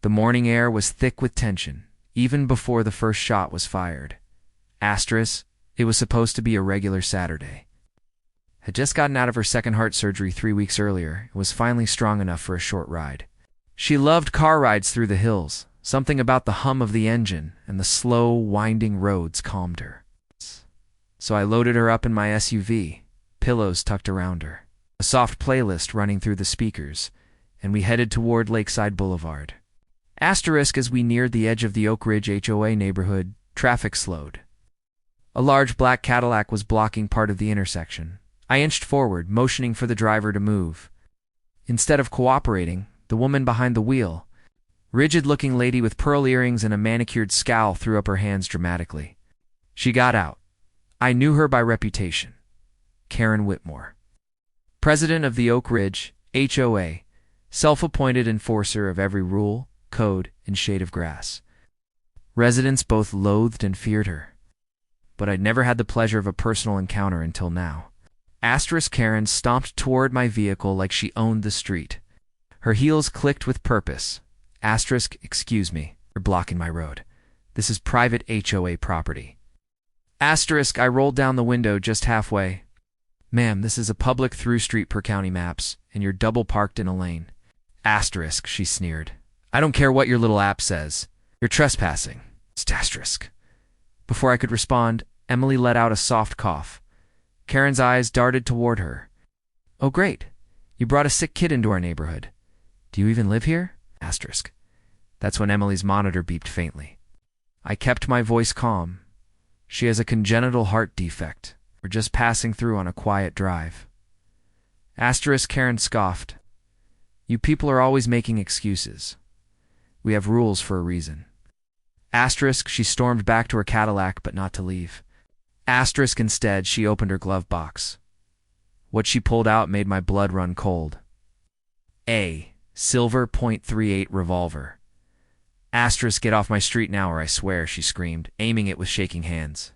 The morning air was thick with tension, even before the first shot was fired. Asterisk, it was supposed to be a regular Saturday. Had just gotten out of her second heart surgery 3 weeks earlier and was finally strong enough for a short ride. She loved car rides through the hills. Something about the hum of the engine and the slow, winding roads calmed her. So I loaded her up in my SUV, pillows tucked around her, a soft playlist running through the speakers, and we headed toward Lakeside Boulevard. Asterisk, as we neared the edge of the Oak Ridge HOA neighborhood, traffic slowed. A large black Cadillac was blocking part of the intersection. I inched forward, motioning for the driver to move. Instead of cooperating, the woman behind the wheel, rigid-looking lady with pearl earrings and a manicured scowl, threw up her hands dramatically. She got out. I knew her by reputation. Karen Whitmore. President of the Oak Ridge HOA, self-appointed enforcer of every rule, code, and shade of grass. Residents both loathed and feared her. But I'd never had the pleasure of a personal encounter until now. Asterisk Karen stomped toward my vehicle like she owned the street. Her heels clicked with purpose. Asterisk, excuse me, you're blocking my road. This is private HOA property. Asterisk, I rolled down the window just halfway. Ma'am, this is a public through street per county maps, and you're double parked in a lane. Asterisk, she sneered. I don't care what your little app says. You're trespassing. Asterisk. Before I could respond, Emily let out a soft cough. Karen's eyes darted toward her. Oh, great. You brought a sick kid into our neighborhood. Do you even live here? Asterisk. That's when Emily's monitor beeped faintly. I kept my voice calm. She has a congenital heart defect. We're just passing through on a quiet drive. Asterisk, Karen scoffed. You people are always making excuses. We have rules for a reason. Asterisk, she stormed back to her Cadillac, but not to leave. Asterisk, instead, she opened her glove box. What she pulled out made my blood run cold. A silver .38 revolver. Asterisk, get off my street now or I swear, she screamed, aiming it with shaking hands.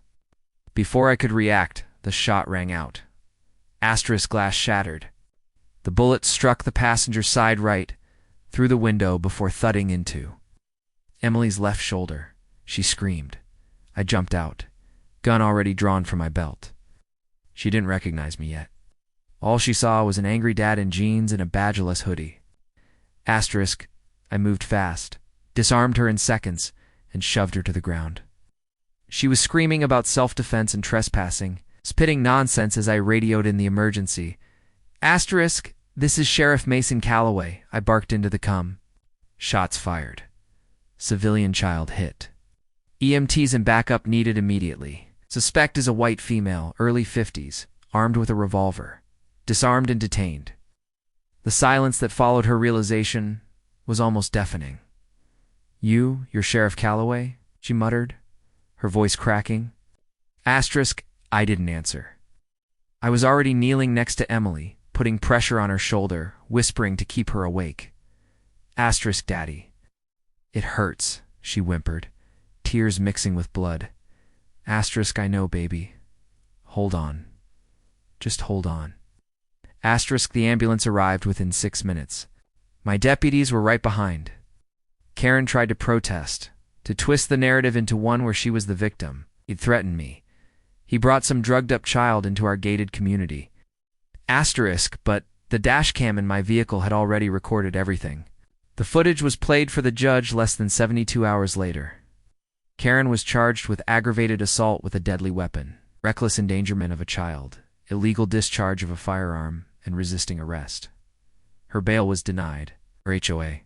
Before I could react, the shot rang out. Asterisk, glass shattered. The bullet struck the passenger's side right, through the window before thudding into Emily's left shoulder. She screamed. I jumped out, gun already drawn from my belt. She didn't recognize me yet. All she saw was an angry dad in jeans and a badgeless hoodie. Asterisk, I moved fast, disarmed her in seconds, and shoved her to the ground. She was screaming about self-defense and trespassing, spitting nonsense as I radioed in the emergency. Asterisk, this is Sheriff Mason Calloway, I barked into the comm. Shots fired. Civilian child hit. EMTs and backup needed immediately. Suspect is a white female, early 50s, armed with a revolver. Disarmed and detained. The silence that followed her realization was almost deafening. You're Sheriff Calloway? She muttered, her voice cracking. Asterisk, I didn't answer. I was already kneeling next to Emily, putting pressure on her shoulder, whispering to keep her awake. Asterisk, Daddy. It hurts, she whimpered, tears mixing with blood. Asterisk, I know, baby. Hold on. Just hold on. Asterisk, the ambulance arrived within 6 minutes. My deputies were right behind. Karen tried to protest, to twist the narrative into one where she was the victim. He'd threatened me. He brought some drugged-up child into our gated community. Asterisk, but the dash cam in my vehicle had already recorded everything. The footage was played for the judge less than 72 hours later. Karen was charged with aggravated assault with a deadly weapon, reckless endangerment of a child, illegal discharge of a firearm, and resisting arrest. Her bail was denied. Her HOA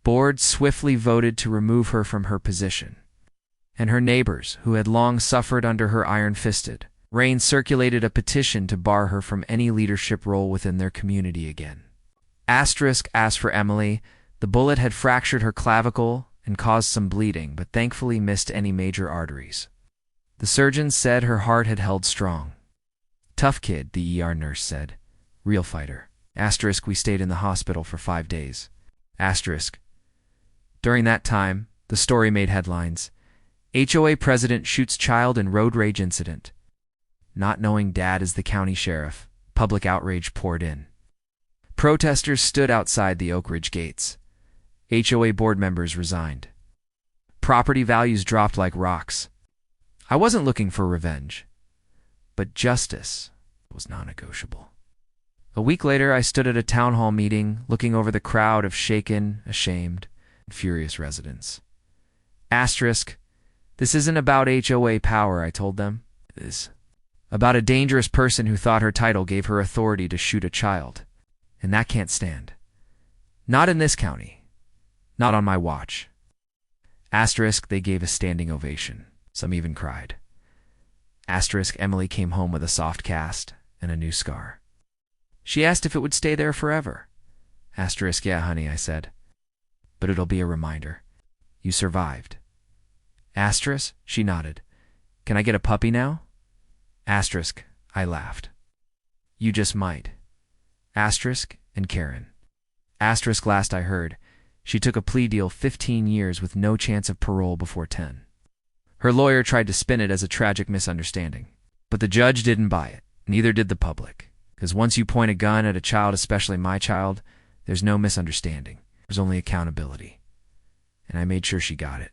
board swiftly voted to remove her from her position. And her neighbors, who had long suffered under her iron-fisted reign, circulated a petition to bar her from any leadership role within their community again. Asterisk, as for Emily, the bullet had fractured her clavicle and caused some bleeding, but thankfully missed any major arteries. The surgeons said her heart had held strong. Tough kid, the ER nurse said. Real fighter. Asterisk, we stayed in the hospital for 5 days. Asterisk. During that time, the story made headlines. HOA president shoots child in road rage incident. Not knowing dad is the county sheriff, public outrage poured in. Protesters stood outside the Oak Ridge gates. HOA board members resigned. Property values dropped like rocks. I wasn't looking for revenge, but justice was non-negotiable. A week later, I stood at a town hall meeting, looking over the crowd of shaken, ashamed, and furious residents. Asterisk, this isn't about HOA power, I told them. It is about a dangerous person who thought her title gave her authority to shoot a child. And that can't stand. Not in this county. Not on my watch. Asterisk, they gave a standing ovation. Some even cried. Asterisk, Emily came home with a soft cast and a new scar. She asked if it would stay there forever. Asterisk, yeah, honey, I said. But it'll be a reminder. You survived. Asterisk, she nodded. Can I get a puppy now? Asterisk, I laughed. You just might. Asterisk and Karen. Asterisk, last I heard, she took a plea deal 15 years with no chance of parole before 10. Her lawyer tried to spin it as a tragic misunderstanding. But the judge didn't buy it, neither did the public. Because once you point a gun at a child, especially my child, there's no misunderstanding. There's only accountability. And I made sure she got it.